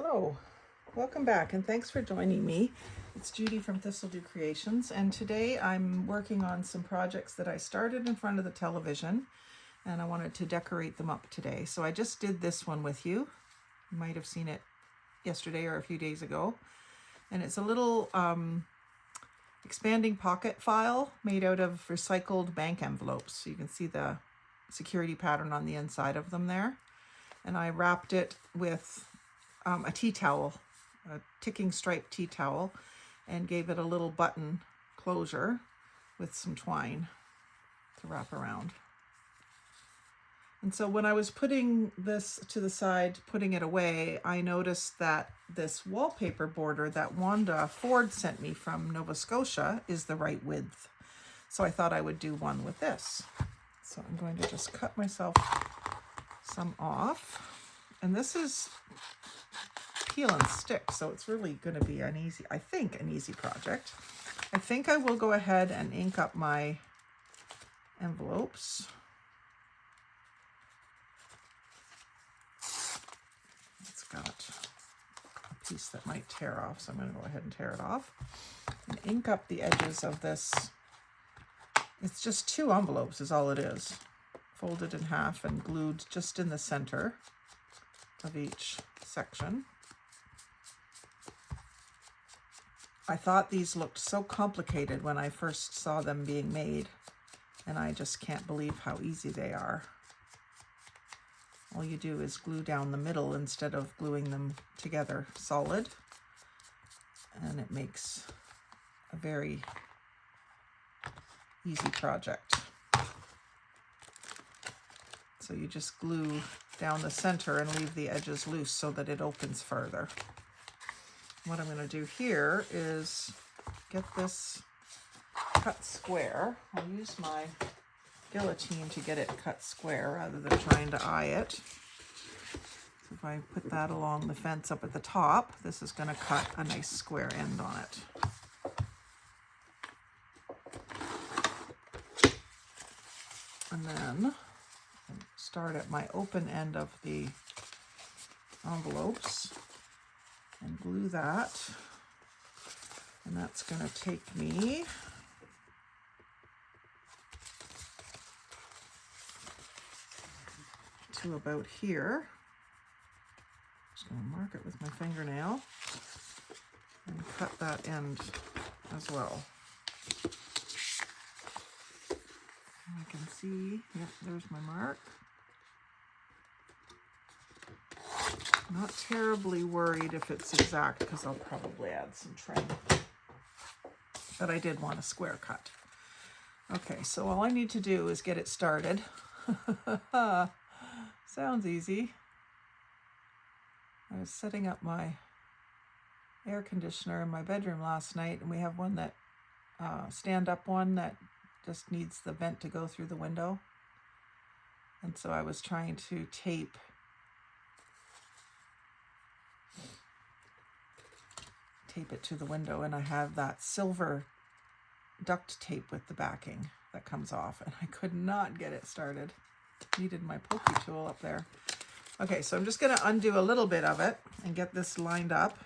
Hello, welcome back and thanks for joining me. It's Judy from Thistledew Creations, and today I'm working on some projects that I started in front of the television and I wanted to decorate them up today. So I just did this one with you. You might have seen it yesterday or a few days ago. And it's a little expanding pocket file made out of recycled bank envelopes. So you can see the security pattern on the inside of them there. And I wrapped it with a tea towel, a ticking stripe tea towel, and gave it a little button closure with some twine to wrap around. And so when I was putting this to the side, putting it away, I noticed that this wallpaper border that Wanda Ford sent me from Nova Scotia is the right width. So I thought I would do one with this. So I'm going to just cut myself some off. And this is peel and stick, so it's really going to be an easy project. I think I will go ahead and ink up my envelopes. It's got a piece that might tear off, so I'm going to go ahead and tear it off and ink up the edges of this. It's just 2 envelopes is all it is, folded in half and glued just in the center of each section. I thought these looked so complicated when I first saw them being made, and I just can't believe how easy they are. All you do is glue down the middle instead of gluing them together solid, and it makes a very easy project. So you just glue down the center and leave the edges loose so that it opens further. What I'm going to do here is get this cut square. I'll use my guillotine to get it cut square rather than trying to eye it. So if I put that along the fence up at the top, this is going to cut a nice square end on it. And then start at my open end of the envelopes and glue that, and that's going to take me to about here. Just going to mark it with my fingernail and cut that end as well. And I can see, yep, there's my mark. Not terribly worried if it's exact because I'll probably add some trim. But I did want a square cut. Okay, so all I need to do is get it started. Sounds easy. I was setting up my air conditioner in my bedroom last night, and we have one that stand-up one that just needs the vent to go through the window. And so I was trying to tape it to the window, and I have that silver duct tape with the backing that comes off, and I could not get it started. Needed my pokey tool up there. Okay, so I'm just going to undo a little bit of it and get this lined up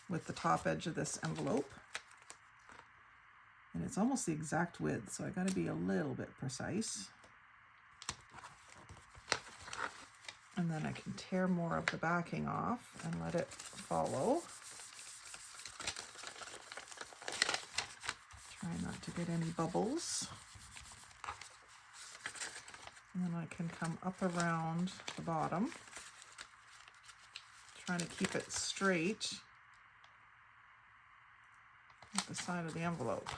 with the top edge of this envelope. And it's almost the exact width, so I got to be a little bit precise. And then I can tear more of the backing off and let it follow. Try not to get any bubbles. And then I can come up around the bottom, trying to keep it straight at the side of the envelope.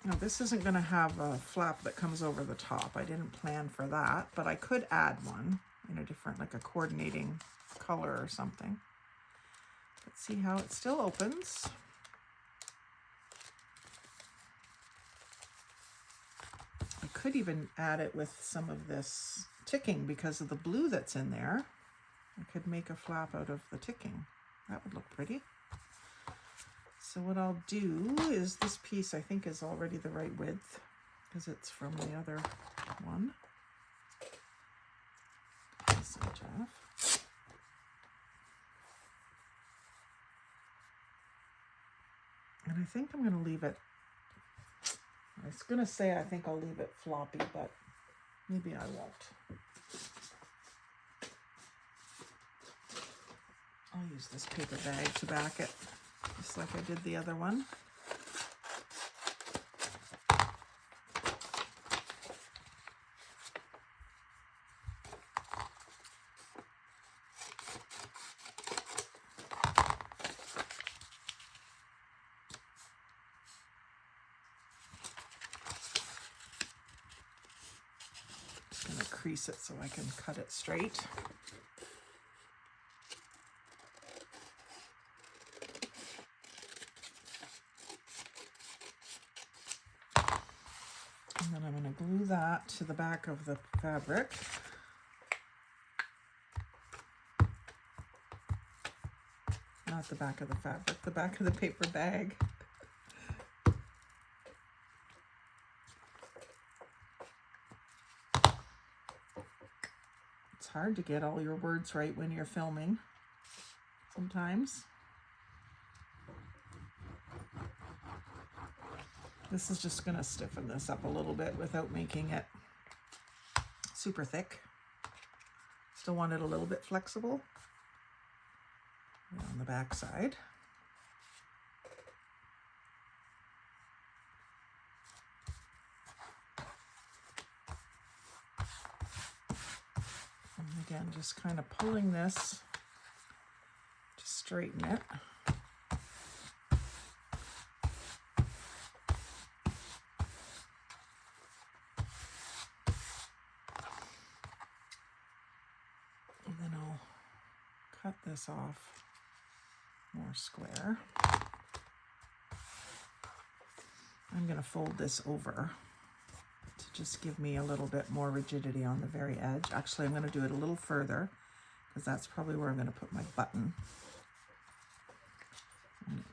Now this isn't going to have a flap that comes over the top. I didn't plan for that, but I could add one in a different, like a coordinating color or something. Let's see how it still opens. I could even add it with some of this ticking because of the blue that's in there. I could make a flap out of the ticking. That would look pretty. So what I'll do is this piece I think is already the right width because it's from the other one. this edge off. And I think I'm going to leave it, I was going to say I think I'll leave it floppy, but maybe I won't. I'll use this paper bag to back it, just like I did the other one. Just going to crease it so I can cut it straight. And then I'm going to glue that to the back of the fabric. Not the back of the fabric, the back of the paper bag. It's hard to get all your words right when you're filming sometimes. This is just going to stiffen this up a little bit without making it super thick. Still want it a little bit flexible. And on the back side. And again, just kind of pulling this to straighten it. And then I'll cut this off more square. I'm going to fold this over to just give me a little bit more rigidity on the very edge. Actually, I'm going to do it a little further because that's probably where I'm going to put my button. And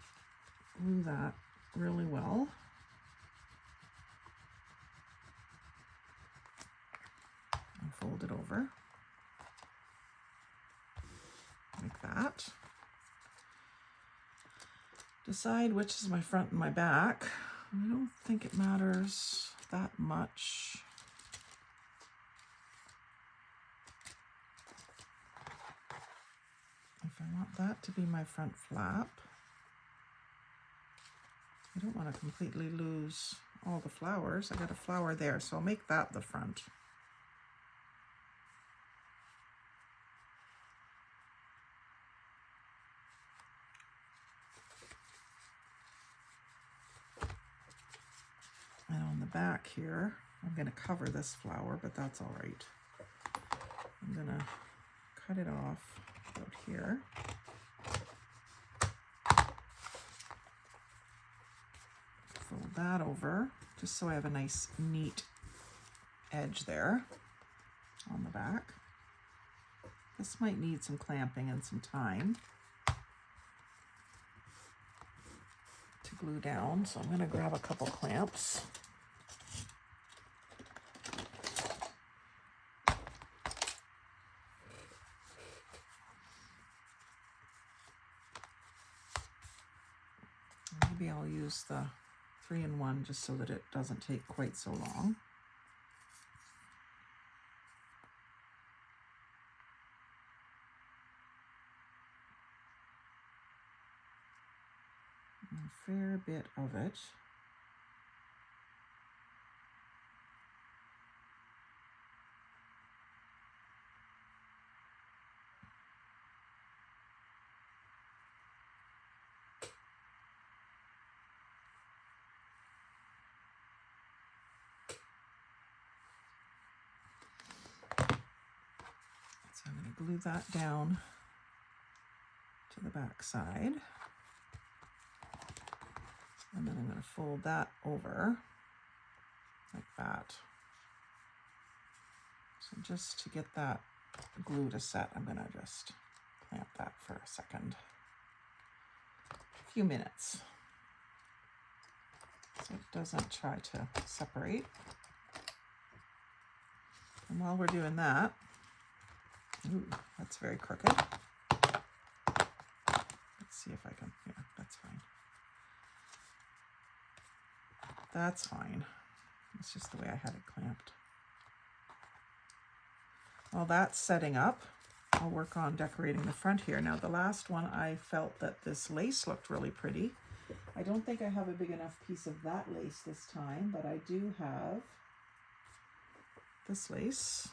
glue that really well. And fold it over like that. Decide which is my front and my back. I don't think it matters that much. If I want that to be my front flap, I don't want to completely lose all the flowers. I got a flower there, so I'll make that the front. And on the back here, I'm going to cover this flower, but that's all right. I'm going to cut it off about here. Fold that over, just so I have a nice, neat edge there on the back. This might need some clamping and some time to glue down, so I'm going to grab a couple clamps. Maybe I'll use the 3-in-1 just so that it doesn't take quite so long. A fair bit of it. So I'm going to glue that down to the back side. And then I'm going to fold that over like that. So just to get that glue to set, I'm going to just clamp that for a second. A few minutes. So it doesn't try to separate. And while we're doing that, Ooh, that's very crooked. Let's see if I can, yeah, that's fine. That's fine. It's just the way I had it clamped. Well, that's setting up. I'll work on decorating the front here. Now the last one, I felt that this lace looked really pretty. I don't think I have a big enough piece of that lace this time, but I do have this lace.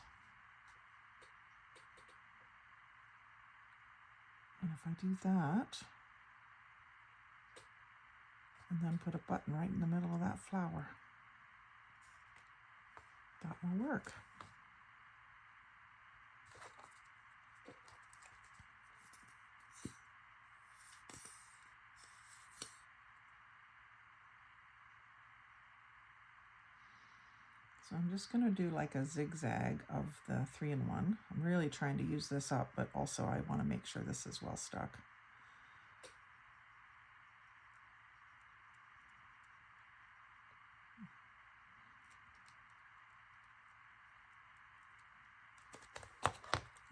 And if I do that, and then put a button right in the middle of that flower, that will work. So I'm just going to do like a zigzag of the 3-in-1. I'm really trying to use this up, but also I want to make sure this is well stuck.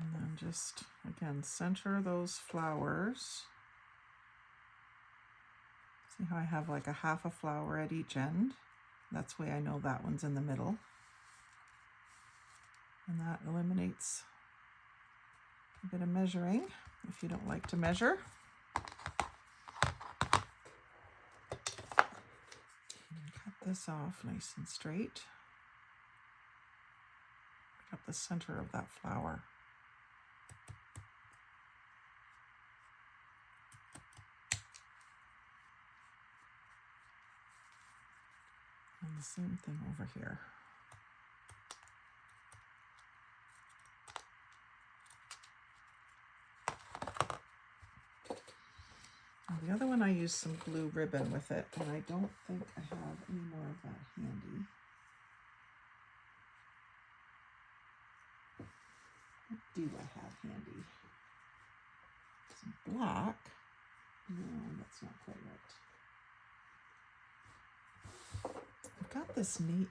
And then just, again, center those flowers. See how I have like a half a flower at each end? That's the way I know that one's in the middle. And that eliminates a bit of measuring if you don't like to measure. And cut this off nice and straight. Right up the center of that flower. And the same thing over here. Now the other one I used some blue ribbon with it, and I don't think I have any more of that handy. What do I have handy? Some black. No, that's not quite right. I've got this neat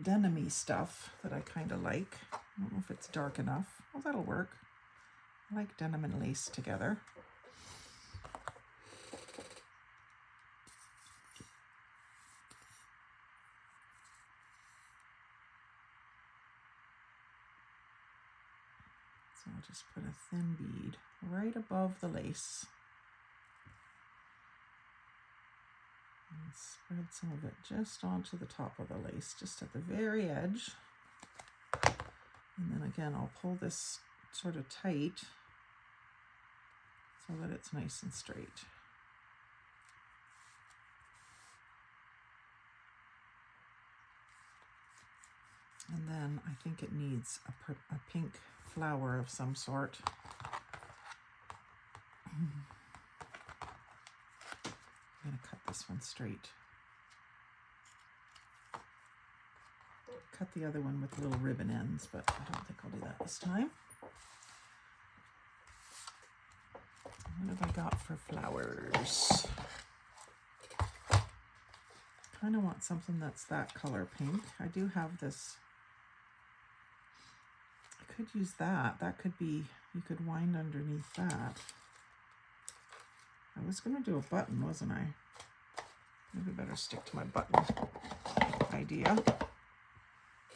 denim-y stuff that I kind of like. I don't know if it's dark enough. Well, that'll work. I like denim and lace together. So I'll just put a thin bead right above the lace. And spread some of it just onto the top of the lace, just at the very edge. And then again, I'll pull this sort of tight so that it's nice and straight. And then I think it needs a pink flower of some sort. I'm going to cut this one straight. Cut the other one with little ribbon ends, but I don't think I'll do that this time. What have I got for flowers? Kind of want something that's that color pink. I do have this. I could use that. That could be, you could wind underneath that. I was going to do a button, wasn't I? Maybe better stick to my button idea,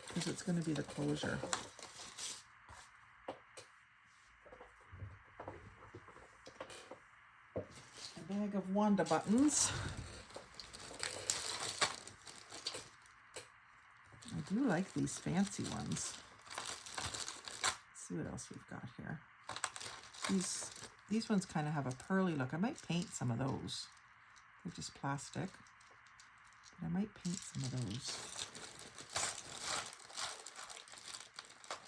because it's going to be the closure. A bag of Wanda buttons. I do like these fancy ones. Let's see what else we've got here. These ones kind of have a pearly look. I might paint some of those. They're just plastic, but I might paint some of those.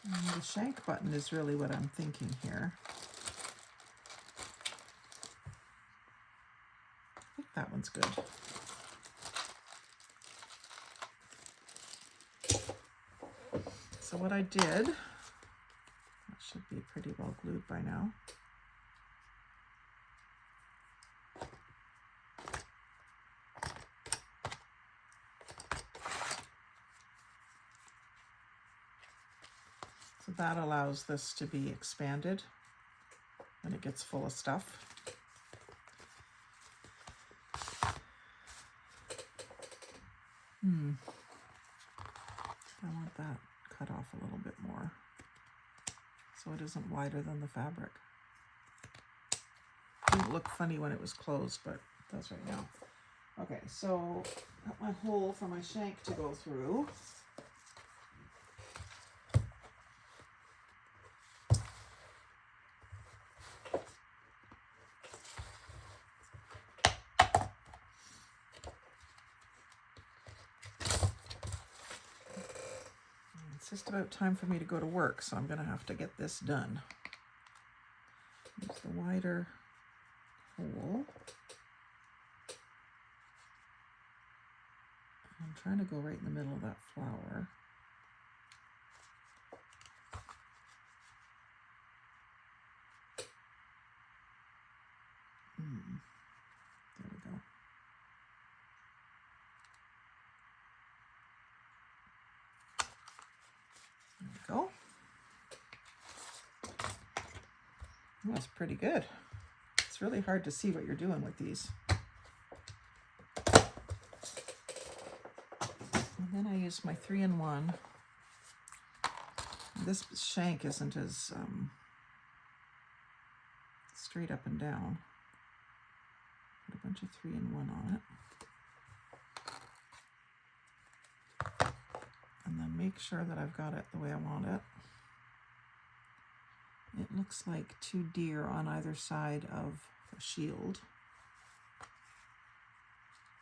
And the shank button is really what I'm thinking here. I think that one's good. So what I did, that should be pretty well glued by now. So So that allows this to be expanded when it gets full of stuff. I want that cut off a little bit more so it isn't wider than the fabric. It didn't look funny when it was closed, but it does right now. Okay, so got my hole for my shank to go through. It's just about time for me to go to work, so I'm going to have to get this done. Use the wider hole. I'm trying to go right in the middle of that flower. There we go. There we go. That's pretty good. It's really hard to see what you're doing with these. And then I use my 3-in-1. This shank isn't as straight up and down. Put a bunch of 3-in-1 on it. And then make sure that I've got it the way I want it. It looks like 2 deer on either side of a shield.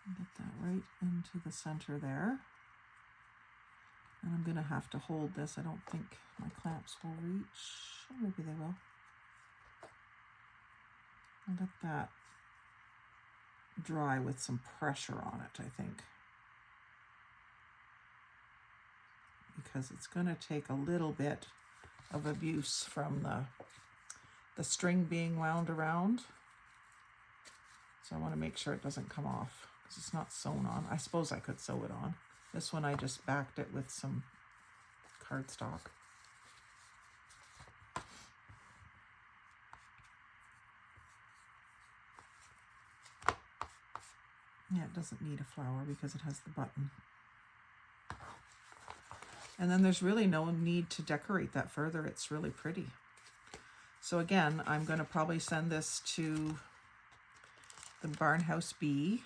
Get that right into the center there. And I'm going to have to hold this. I don't think my clamps will reach. Or maybe they will. I'll let that dry with some pressure on it, I think. Because it's going to take a little bit of abuse from the string being wound around. So I want to make sure it doesn't come off because it's not sewn on. I suppose I could sew it on. This one I just backed it with some cardstock. Yeah, it doesn't need a flower because it has the button. And then there's really no need to decorate that further. It's really pretty. So again, I'm going to probably send this to the Barnhouse Bee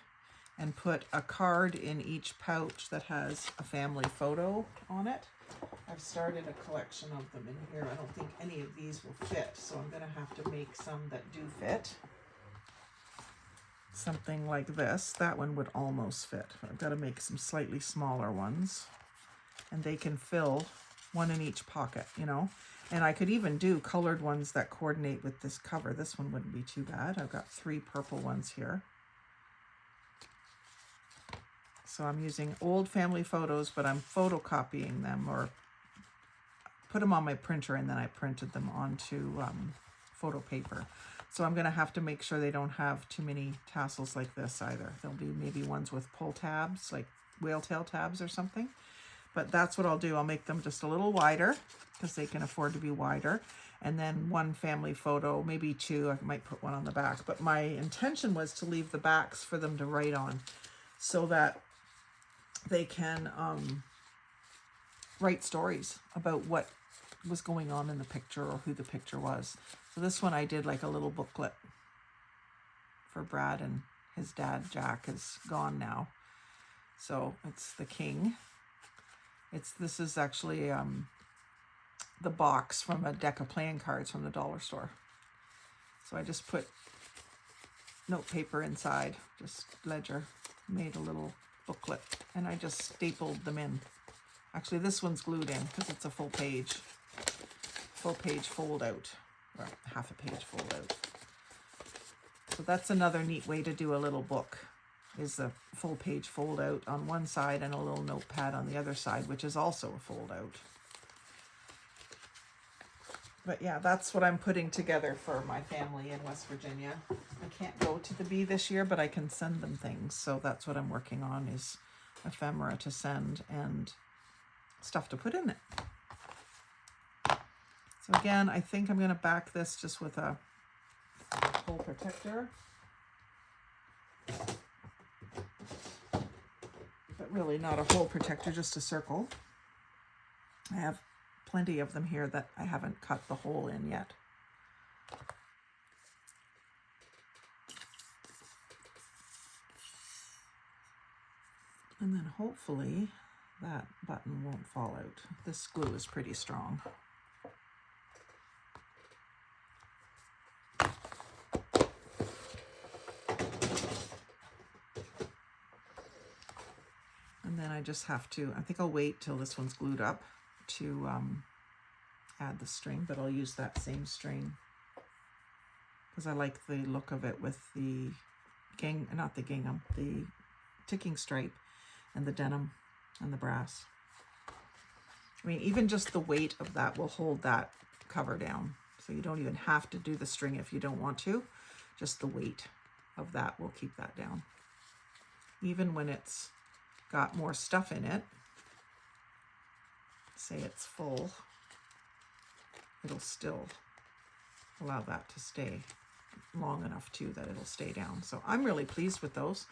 and put a card in each pouch that has a family photo on it. I've started a collection of them in here. I don't think any of these will fit, so I'm going to have to make some that do fit. Something like this. That one would almost fit. I've got to make some slightly smaller ones. And they can fill one in each pocket, you know. And I could even do colored ones that coordinate with this cover. This one wouldn't be too bad. I've got 3 purple ones here. So I'm using old family photos, but I'm photocopying them or put them on my printer and then I printed them onto photo paper. So I'm going to have to make sure they don't have too many tassels like this either. There'll be maybe ones with pull tabs, like whale tail tabs or something. But that's what I'll do. I'll make them just a little wider because they can afford to be wider. And then 1 family photo, maybe 2. I might put one on the back. But my intention was to leave the backs for them to write on so that they can write stories about what was going on in the picture or who the picture was. So this one I did like a little booklet for Brad, and his dad, Jack, is gone now. So it's the king. This is actually the box from a deck of playing cards from the dollar store. So I just put note paper inside, just ledger, made a little booklet, and I just stapled them in. Actually, this one's glued in because it's a full page fold out, or half a page fold out. So that's another neat way to do a little book, is the full page fold out on one side and a little notepad on the other side, which is also a fold out. But yeah, that's what I'm putting together for my family in West Virginia. I can't go to the Bee this year, but I can send them things. So that's what I'm working on, is ephemera to send and stuff to put in it. So again, I think I'm going to back this just with a hole protector. But really not a hole protector, just a circle. I have plenty of them here that I haven't cut the hole in yet. And then hopefully that button won't fall out. This glue is pretty strong. And then I just have to, I think I'll wait till this one's glued up to add the string, but I'll use that same string because I like the look of it with the not the gingham, the ticking stripe and the denim and the brass. I mean, even just the weight of that will hold that cover down. So you don't even have to do the string if you don't want to. Just the weight of that will keep that down. Even when it's got more stuff in it, say it's full, it'll still allow that to stay long enough too that it'll stay down. So I'm really pleased with those.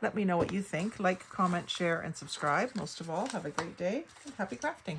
Let me know what you think. Like, comment, share, and subscribe. Most of all, have a great day and happy crafting.